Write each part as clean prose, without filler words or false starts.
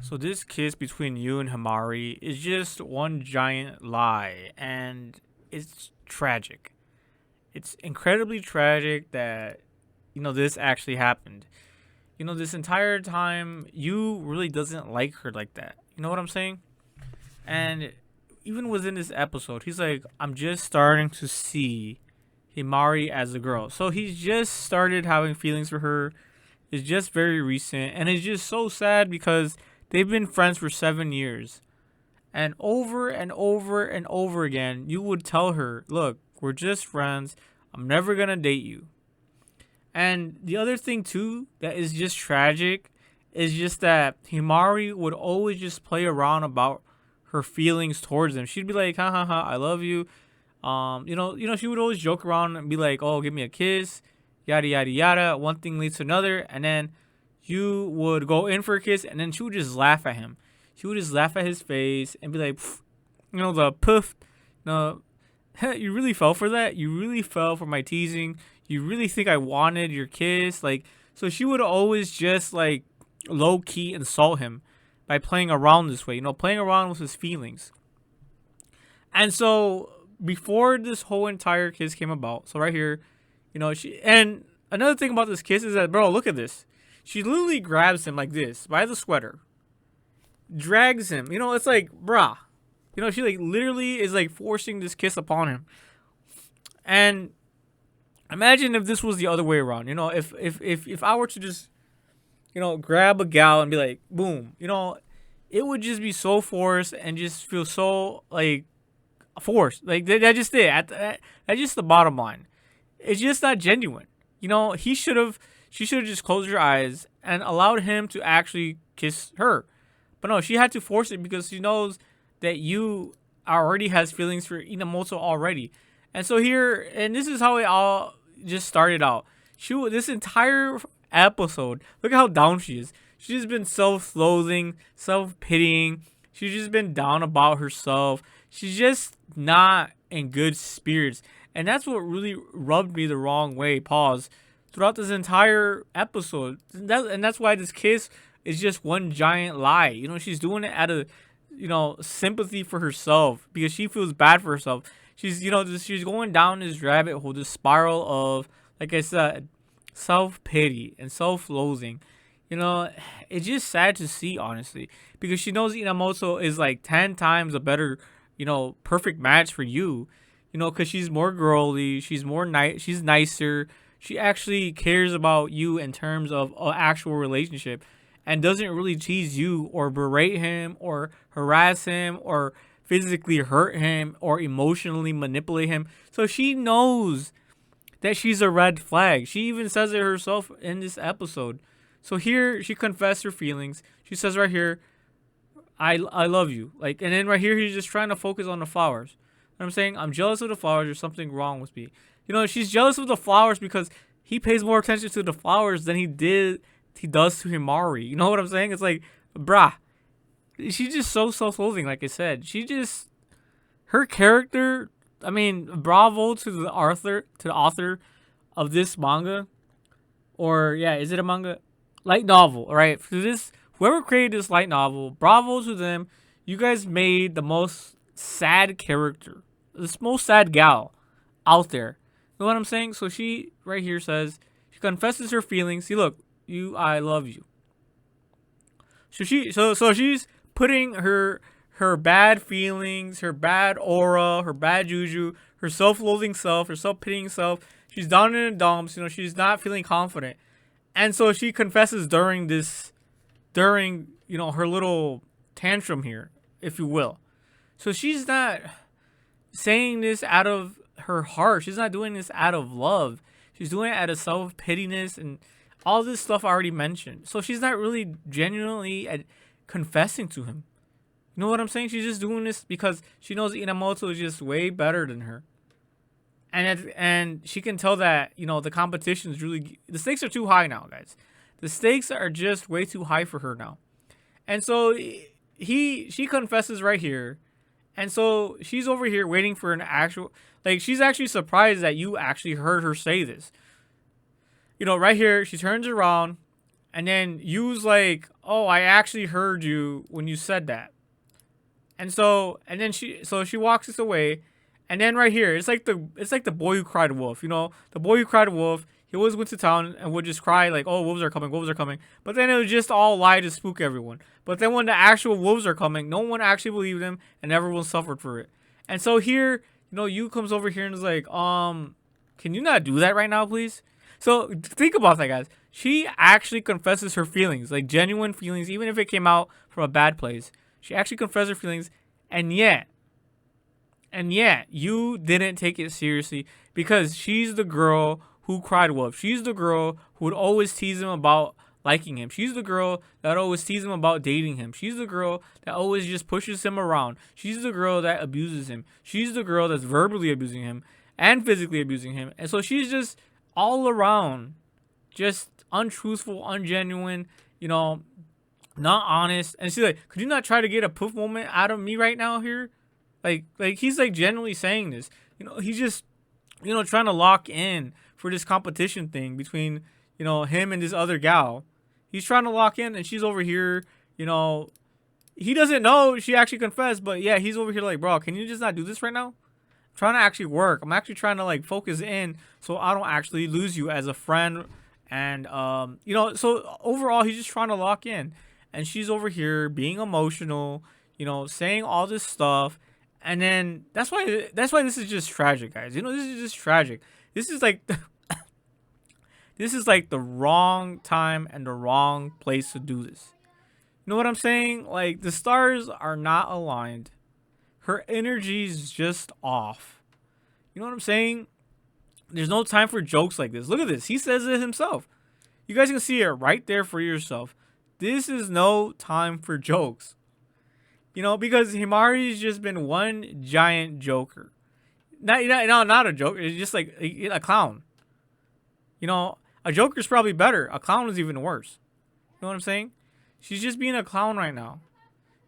So this kiss between you and Himari is just one giant lie, and it's tragic. It's incredibly tragic that this actually happened. This entire time you really doesn't like her like that. You know what I'm saying? And even within this episode, he's like, I'm just starting to see Himari as a girl. So he's just started having feelings for her. It's just very recent, and it's just so sad because they've been friends for 7 years. And over and over and over again, you would tell her, look, we're just friends. I'm never going to date you. And the other thing, too, that is just tragic is just that Himari would always just play around about her feelings towards him. She'd be like, ha ha ha, I love you. She would always joke around and be like, oh, give me a kiss, yada, yada, yada. One thing leads to another. And then you would go in for a kiss, and then she would just laugh at him. She would just laugh at his face and be like, the poof. No, you really fell for that? You really fell for my teasing? You really think I wanted your kiss? So she would always just, low key insult him by playing around this way, playing around with his feelings. And so before this whole entire kiss came about, so right here, and another thing about this kiss is that, bro, look at this. She literally grabs him like this by the sweater, drags him. It's like, bruh. She literally is forcing this kiss upon him. And imagine if this was the other way around. If I were to just, grab a gal and be like, boom, it would just be so forced and just feel so forced. That just it. That's just the bottom line. It's just not genuine. She should have just closed her eyes and allowed him to actually kiss her. But no, she had to force it because she knows that you already has feelings for Inamoto already. And so here, and this is how it all just started out. This entire episode, look at how down she is. She's just been self-loathing, self-pitying. She's just been down about herself. She's just not in good spirits. And that's what really rubbed me the wrong way, pause, throughout this entire episode. And that's why this kiss is just one giant lie. She's doing it out of, sympathy for herself because she feels bad for herself. She's, she's going down this rabbit hole, this spiral of, like I said, self-pity and self-loathing. It's just sad to see, honestly, because she knows Inamoto is 10 times a better, perfect match for you, because she's more girly, she's more nice, she's nicer, she actually cares about you in terms of an actual relationship and doesn't really tease you or berate him or harass him or physically hurt him or emotionally manipulate him. So she knows that she's a red flag. She even says it herself in this episode. So here she confessed her feelings. She says right here, I love you. And then right here he's just trying to focus on the flowers. I'm saying, I'm jealous of the flowers. There's something wrong with me. She's jealous of the flowers because he pays more attention to the flowers than he does to Himari. You know what I'm saying? It's like, bruh. She's just so self-loathing, like I said. Her character, I mean, bravo to the author of this manga. Or, yeah, is it a manga? Light novel, alright? For this, whoever created this light novel, bravo to them. You guys made the most sad character. This most sad gal out there. You know what I'm saying? So she, right here, says, she confesses her feelings. See, look, I love you. So she's putting her bad feelings, her bad aura, her bad juju, her self-loathing self, her self-pitying self. She's down in the dumps. She's not feeling confident. And so she confesses during her little tantrum here, if you will. So she's not saying this out of her heart. She's not doing this out of love. She's doing it out of self-pityness and all this stuff I already mentioned. So she's not really genuinely confessing to him. You know what I'm saying? She's just doing this because she knows Inamoto is just way better than her. And she can tell that, the competition is really... The stakes are too high now, guys. The stakes are just way too high for her now. And so she confesses right here. And so she's over here waiting for an actual... she's actually surprised that you actually heard her say this. Right here, she turns around And then Yu's like, "Oh, I actually heard you when you said that." And then she walks us away. And then right here, it's like the boy who cried wolf. The boy who cried wolf. He always went to town and would just cry like, "Oh, wolves are coming, wolves are coming." But then it was just all lie to spook everyone. But then when the actual wolves are coming, no one actually believed him, and everyone suffered for it. And so here, Yu comes over here and is like, can you not do that right now, please? So think about that, guys. She actually confesses her feelings, like genuine feelings, even if it came out from a bad place. She actually confessed her feelings, and yet, you didn't take it seriously because she's the girl who cried wolf. She's the girl who would always tease him about liking him. She's the girl that always tease him about dating him. She's the girl that always just pushes him around. She's the girl that abuses him. She's the girl that's verbally abusing him and physically abusing him. And so she's just all around just untruthful, ungenuine, not honest. And she's like, "Could you not try to get a poof moment out of me right now here?" Like he's like genuinely saying this. He's just, trying to lock in for this competition thing between, him and this other gal. He's trying to lock in, and she's over here, he doesn't know she actually confessed, but yeah, he's over here like, "Bro, can you just not do this right now? I'm trying to actually work. I'm actually trying to like focus in so I don't actually lose you as a friend." And so overall he's just trying to lock in. And she's over here being emotional, saying all this stuff. And then that's why this is just tragic, guys. This is just tragic. This is like this is like the wrong time and the wrong place to do this. You know what I'm saying? Like, the stars are not aligned. Her energy's just off. You know what I'm saying? There's no time for jokes like this. Look at this. He says it himself. You guys can see it right there for yourself. This is no time for jokes. Because Himari's just been one giant joker. Not a joke. It's just like a clown. A joker's probably better. A clown is even worse. You know what I'm saying? She's just being a clown right now.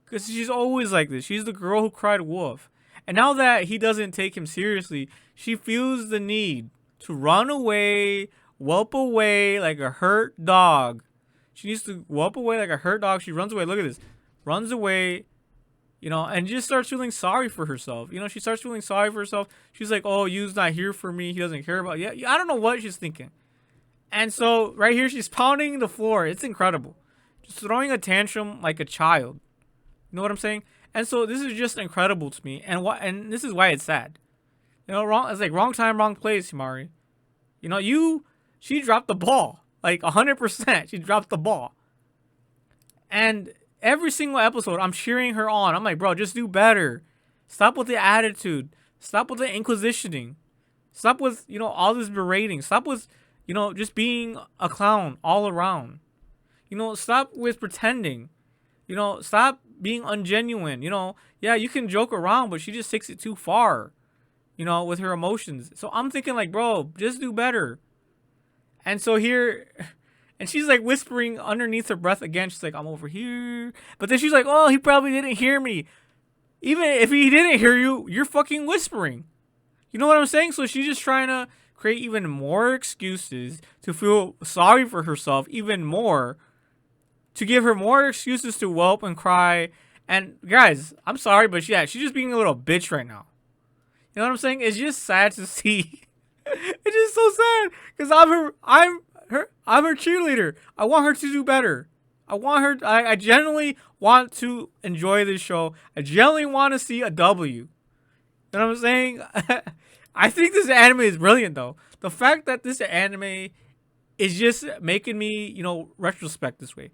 Because she's always like this. She's the girl who cried wolf. And now that he doesn't take him seriously, she feels the need to run away, whelp away like a hurt dog. She needs to whelp away like a hurt dog. She runs away. Look at this. Runs away, and just starts feeling sorry for herself. She starts feeling sorry for herself. She's like, "Oh, Yu's not here for me. He doesn't care about." Yeah, I don't know what she's thinking. And so right here, she's pounding the floor. It's incredible. Just throwing a tantrum like a child. You know what I'm saying? And so this is just incredible to me. And this is why it's sad. Wrong. It's like wrong time, wrong place, Himari. She dropped the ball. Like 100%. She dropped the ball. And every single episode, I'm cheering her on. I'm like, "Bro, just do better. Stop with the attitude. Stop with the inquisitioning. Stop with, all this berating. Stop with, just being a clown all around. Stop with pretending. Stop being ungenuine. Yeah, you can joke around, but she just takes it too far, with her emotions." So I'm thinking like, "Bro, just do better." And so here, and she's like whispering underneath her breath again. She's like, "I'm over here." But then she's like, "Oh, he probably didn't hear me." Even if he didn't hear you, you're fucking whispering. You know what I'm saying? So she's just trying to create even more excuses to feel sorry for herself even more, to give her more excuses to whelp and cry. And guys, I'm sorry, but yeah, she's just being a little bitch right now. You know what I'm saying? It's just sad to see. It's just so sad because I'm her cheerleader. I want her to do better. I genuinely want to enjoy this show. I genuinely want to see a W. You know what I'm saying? I think this anime is brilliant though. The fact that this anime is just making me, retrospect this way.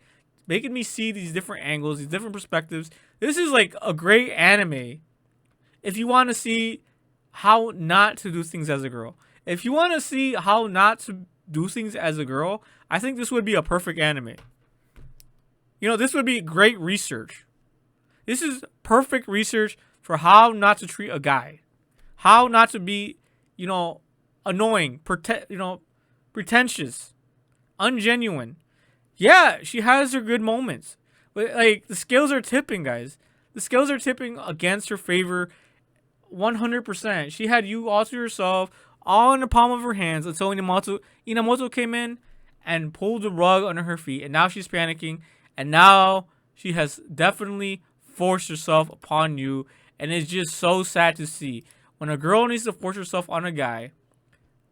Making me see these different angles, these different perspectives. This is like a great anime if you want to see how not to do things as a girl. If you want to see how not to do things as a girl, I think this would be a perfect anime. This would be great research. This is perfect research for how not to treat a guy. How not to be, annoying, pretentious, ungenuine. Yeah, she has her good moments. But like the scales are tipping, guys. The scales are tipping against her favor 100%. She had you all to herself, all in the palm of her hands until Inamoto came in. and pulled the rug under her feet, and now she's panicking, and now she has definitely forced herself upon you, and it's just so sad to see. When a girl needs to force herself on a guy,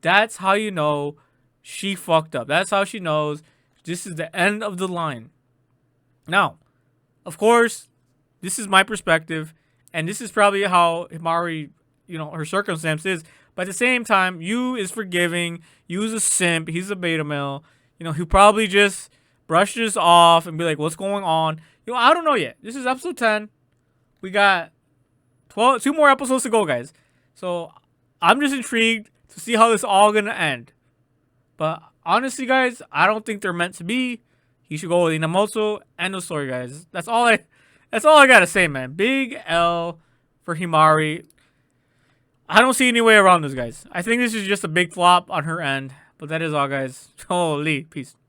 that's how you know she fucked up. That's how she knows this is the end of the line. Now, of course, this is my perspective, and this is probably how Himari, her circumstance is. But at the same time, Yu is forgiving. Yu is a simp. He's a beta male. He'll probably just brush this off and be like, what's going on? I don't know yet. This is episode 10. We got 2 more episodes to go, guys. So I'm just intrigued to see how this all gonna end. But honestly, guys, I don't think they're meant to be. He should go with Inamoto. End of story, guys. That's all I gotta say, man. Big L for Himari. I don't see any way around this, guys. I think this is just a big flop on her end. But that is all, guys. Holy, peace.